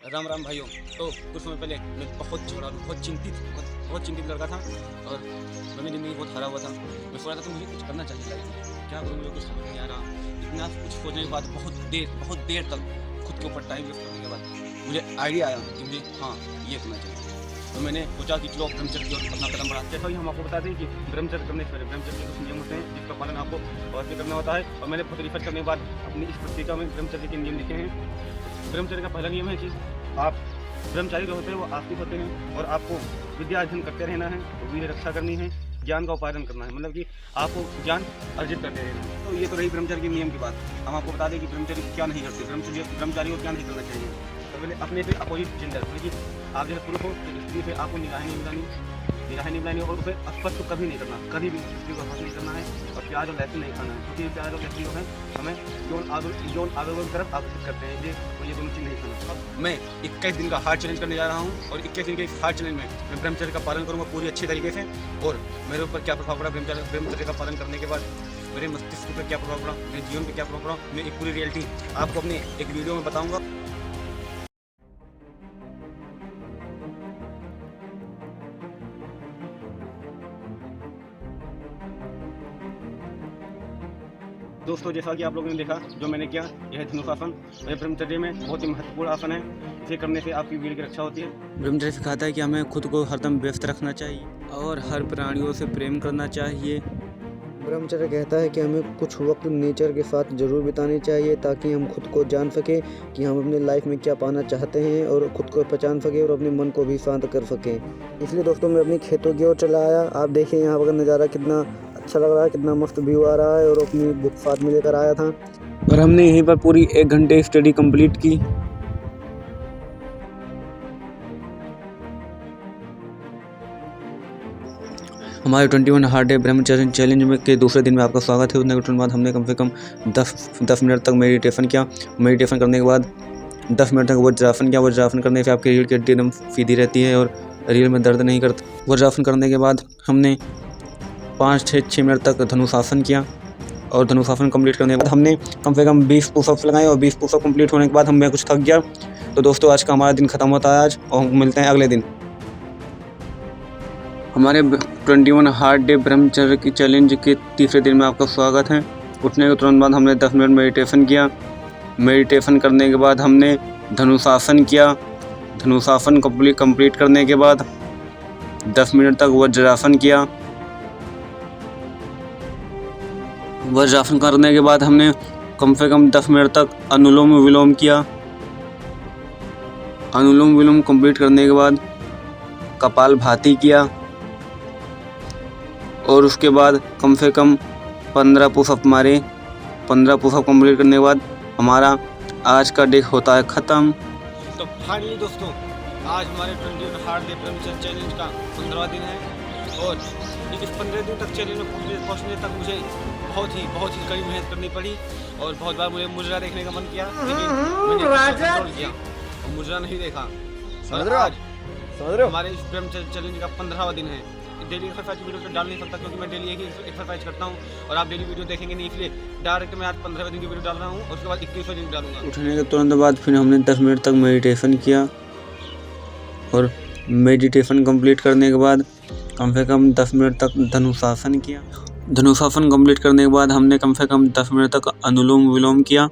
राम राम भाइयों। तो कुछ समय पहले मैं बहुत झगड़ा बहुत चिंतित लड़का था और मैं मेरी ज़िंदगी बहुत हारा हुआ था। मैं सोच रहा था कि मुझे कुछ करना चाहिए लाइफ में, क्या करूँ मुझे कुछ समझ नहीं आ रहा। इतना कुछ सोचने के बाद बहुत देर तक खुद के ऊपर टाइम वेस्ट करने के बाद मुझे आइडिया आया कि मुझे हाँ ये करना चाहिए। तो मैंने सोचा कि चलो ब्रह्मचर्य की ओर अपना कदम बढ़ाते हैं। हम आपको बता दें कि ब्रह्मचर्य करने से पहले ब्रह्मचर्य के कुछ नियम होते हैं जिसका पालन आपको अवश्य करना होता है। और मैंने बहुत रिसर्च करने के बाद अपनी इस पत्रिका में ब्रह्मचर्य के नियम लिखे हैं। ब्रह्मचर्य का पहला नियम है कि आप ब्रह्मचारी जो होते हैं वो आस्तिक होते हैं और आपको विद्या अध्ययन करते रहना है, वीर रक्षा करनी है, ज्ञान का उपार्जन करना है, मतलब कि आपको ज्ञान अर्जित करते रहना है। तो ये तो रही ब्रह्मचर्य के नियम की बात। हम आपको बता दें कि ब्रह्मचर्य क्या नहीं करते, ब्रह्मचारी को क्या नहीं करना चाहिए। तो पहले अपने से अपोजिट जेंडर, मतलब कि आप जैसे पुरुष हो तो स्त्री से आपको निगाहें नहीं मिलानी और उसे स्पर्श तो कभी नहीं करना, कभी भी स्त्री को हासिल करना है। और प्याज और लहसुन नहीं खाना है, क्योंकि प्याज और लहसुन जो है हमें यौन आवेगों की तरफ आकर्षित करते हैं, ये दोनों चीज़ नहीं खाना। अब मैं 21 दिन का हार्ड चैलेंज करने जा रहा हूँ और 21 दिन के इस हार्ड चैलेंज में मैं ब्रह्मचर्य का पालन करूँगा पूरी अच्छी तरीके से। और मेरे ऊपर क्या प्रभाव पड़ा ब्रह्मचर्य का पालन करने के बाद, मेरे मस्तिष्क पर क्या प्रभाव पड़ा, मेरे जीवन पर क्या प्रभाव पड़ा, मैं एक पूरी रियलिटी आपको अपने एक वीडियो में बताऊँगा। दोस्तों, जैसा कि आप लोगों ने देखा जो मैंने किया, यह है धनुरासन। यह ब्रह्मचर्य में बहुत ही महत्वपूर्ण आसन है। इसे करने से आपकी वीर की रक्षा होती है। ब्रह्मचर्य सिखाता है कि हमें खुद को हरदम व्यस्त रखना चाहिए और हर प्राणियों से प्रेम करना चाहिए। ब्रह्मचर्य कहता है कि हमें कुछ वक्त नेचर के साथ ज़रूर बितानी चाहिए ताकि हम खुद को जान सकें कि हम अपने लाइफ में क्या पाना चाहते हैं और खुद को पहचान सकें और अपने मन को भी शांत कर सकें। इसलिए दोस्तों मैं अपनी खेतों की ओर चला आया। आप देखिए यहाँ पर नज़ारा कितना अच्छा लग रहा है, कितना मस्त व्यू आ रहा है। और अपनी बुक साथ में लेकर आया था और हमने यहीं पर पूरी 1 घंटे स्टडी कंप्लीट की। हमारे 21 हार्ड डे ब्रह्मचर्य चैलेंज में के दूसरे दिन में आपका स्वागत है। उतने घंटों बाद हमने कम से कम 10 मिनट तक मेडिटेशन किया। मेडिटेशन करने के बाद 10 मिनट तक वज्रासन किया। वज्रासन करने से आपकी रीढ़ की हड्डी एकदम सीधी रहती है और रीढ़ में दर्द नहीं करता। वज्रासन करने के बाद हमने 5-6 मिनट तक धनुरासन किया और धनुरासन कंप्लीट करने के बाद हमने कम से कम 20 पुशअप्स लगाए और 20 पुशअप कंप्लीट होने के बाद मैं कुछ थक गया। तो दोस्तों आज का हमारा दिन खत्म होता है आज, और मिलते हैं अगले दिन। हमारे 21 हार्ड डे ब्रह्मचर्य की चैलेंज के तीसरे दिन में आपका स्वागत है। उठने के तुरंत बाद हमने 10 मिनट मेडिटेशन किया। मेडिटेशन करने के बाद हमने धनुरासन किया। धनुरासन कंप्लीट करने के बाद 10 मिनट तक वज्रासन किया। वज्रासन करने के बाद हमने कम से कम 10 मिनट तक अनुलोम विलोम किया। अनुलोम विलोम कंप्लीट करने के बाद कपालभाति किया और उसके बाद कम से कम 15 पुशअप मारे। 15 पुशअप कंप्लीट करने के बाद हमारा आज का डे होता है ख़त्म। तो फाइनली दोस्तों आज हमारे 21 हार्ड डे ब्रह्मचर्य चैलेंज का 15वां दिन है और इस 15 दिन तक चैलेंज में पहुँचने तक मुझे बहुत ही कड़ी मेहनत करनी पड़ी और बहुत बार मुझे मुजरा देखने का मन किया, लेकिन मैंने कंट्रोल किया और मुजरा नहीं देखा। और आज हमारे इस ब्रह्मचर्य चैलेंज का 15वां दिन है। डेली एक्सरसाइज वीडियो तो डाल नहीं सकता क्योंकि मैं डेली एक ही एक्सरसाइज करता हूँ और आप डेली वीडियो देखेंगे नहीं, इसलिए डायरेक्ट मैं आज 15वें दिन की वीडियो डाल रहा हूँ और उसके बाद 21वें दिन डालूंगा। उठने के तुरंत बाद फिर हमने 10 मिनट तक मेडिटेशन किया और मेडिटेशन कंप्लीट करने के बाद कम से कम 10 मिनट तक धनुरासन किया। धनुरासन कंप्लीट करने के बाद हमने कम से कम 10 मिनट तक अनुलोम विलोम किया।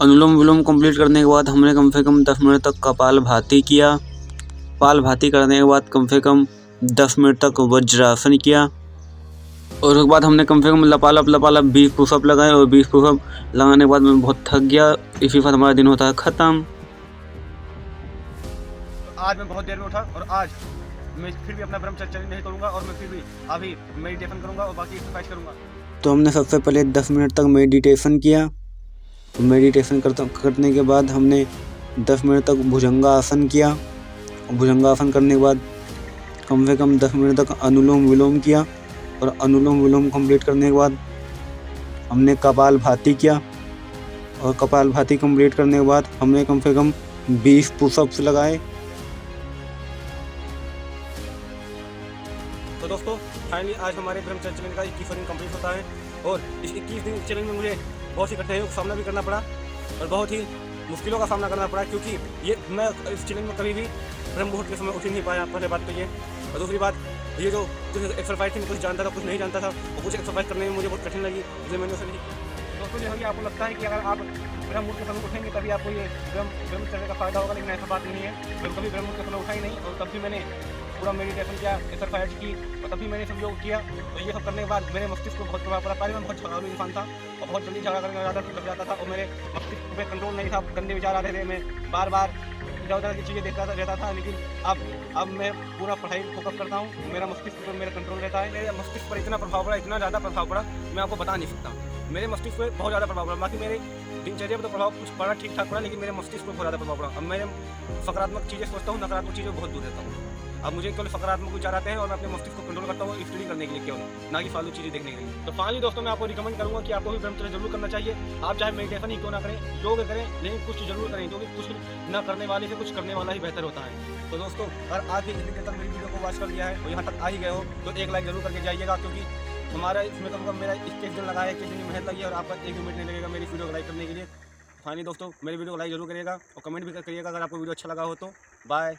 अनुलोम विलोम कंप्लीट करने के बाद हमने कम से कम 10 मिनट तक कपालभाति किया। कपालभाति करने के बाद कम से कम 10 मिनट तक वज्रासन किया और उसके बाद हमने कम से कम लपालप 20 पुशअप लगाए और 20 पुशअप लगाने के बाद मैं बहुत थक गया। इसी के साथ हमारा दिन होता है ख़त्म। आज मैं बहुत देर में उठा और आज मैं फिर भी अपना ब्रह्मचर्य चैलेंज नहीं करूँगा और मैं फिर भी अभी मेडिटेशन करूँगा और बाकी एक्सरसाइज करूँगा। तो हमने सबसे पहले 10 मिनट तक मेडिटेशन किया। मेडिटेशन करने के बाद हमने 10 मिनट तक भुजंगासन किया। भुजंगासन करने के बाद कम से कम 10 मिनट तक अनुलोम विलोम किया और अनुलोम विलोम कंप्लीट करने के बाद हमने कपालभाति किया और कपालभाति कंप्लीट करने के बाद हमने कम से कम 20 पुशअप्स लगाए। तो दोस्तों फाइनली आज हमारे ब्रह्मचर्य चैलेंज का 21वां दिन कंप्लीट होता है और इस 21 दिन चैलेंज में मुझे बहुत सी कठिनाइयों का सामना भी करना पड़ा और बहुत ही मुश्किलों का सामना करना पड़ा, क्योंकि ये मैं इस चैलेंज में कभी भी ब्रह्म मुहूर्त के समय उठ ही नहीं पाया। पहले बात तो ये, और दूसरी बात ये जो कुछ एक्सरसाइज थी, कुछ जानता था कुछ नहीं जानता था, और कुछ एक्सरसाइज करने में मुझे बहुत कठिन लगी, इसलिए मैंने उसे नहीं। दोस्तों जो है आपको लगता है कि अगर आप ब्रह्म मुहूर्त के समय उठेंगे तभी आपको ये ब्रह्मचर्य का फायदा होगा, लेकिन ऐसा बात नहीं है। मैं कभी ब्रह्म मुहूर्त के समय उठा ही नहीं, और तब भी मैंने पूरा मेडिटेशन किया, एक्सरसाइज की, और तभी मैंने सब योग किया। तो ये सब करने के बाद मेरे मस्तिष्क को बहुत प्रभाव पड़ा। पहले मैं बहुत झगड़ालू इंसान था और बहुत जल्दी झगड़ा करने लग जाता था, और मेरे मस्तिष्क पे कंट्रोल नहीं था, गंदे विचार आ रहे थे, मैं बार बार इधर उधर की चीज़ें देखता रहता था। लेकिन अब मैं पूरा पढ़ाई फोकस करता हूँ, मेरा मस्तिष्क पर मेरा कंट्रोल रहता है। मेरे मस्तिष्क पर इतना प्रभाव पड़ा, इतना ज़्यादा प्रभाव पड़ा, मैं आपको बता नहीं सकता। मेरे मस्तिष्क पर बहुत ज़्यादा प्रभाव पड़ा, बाकी मेरे दिनचर्या पर तो प्रभाव कुछ पड़ा, ठीक ठाक पड़ा, लेकिन मेरे मस्तिष्क पर बहुत ज़्यादा प्रभाव पड़ा। अब मैं सकारात्मक चीज़ें सोचता हूँ, नकारात्मक चीज़ों बहुत दूर रहता हूँ। अब मुझे केवल सकारात्मक विचार आते हैं, और मैं अपने मस्तिष्क को कंट्रोल करता हूँ स्टडी करने के लिए केवल, ना कि फालतू चीज़ें देखने के लिए। तो फाइनली दोस्तों मैं आपको रिकमेंड करूँगा कि आपको भी ब्रह्मचर्य जरूर करना चाहिए। आप चाहे मेडिटेशन ही क्यों ना करें, योग करें, लेकिन कुछ जरूर करें, क्योंकि कुछ न करने वाले से कुछ करने वाला ही बेहतर होता है। तो दोस्तों अगर आज भी इतनी देर तक मेरी वीडियो को वॉच कर लिया है और यहाँ तक आ ही गए हो, तो एक लाइक जरूर करके जाइएगा, क्योंकि हमारा इसमें कम मेरा 21 दिन लगा है, 21 दिन की मेहनत लगी है, और आपका 1 मिनट नहीं लगेगा मेरी वीडियो को लाइक करने के लिए। फाइनली दोस्तों मेरी वीडियो को लाइक जरूर करिएगा और कमेंट भी करिएगा अगर आपको वीडियो अच्छा लगा हो तो। बाय।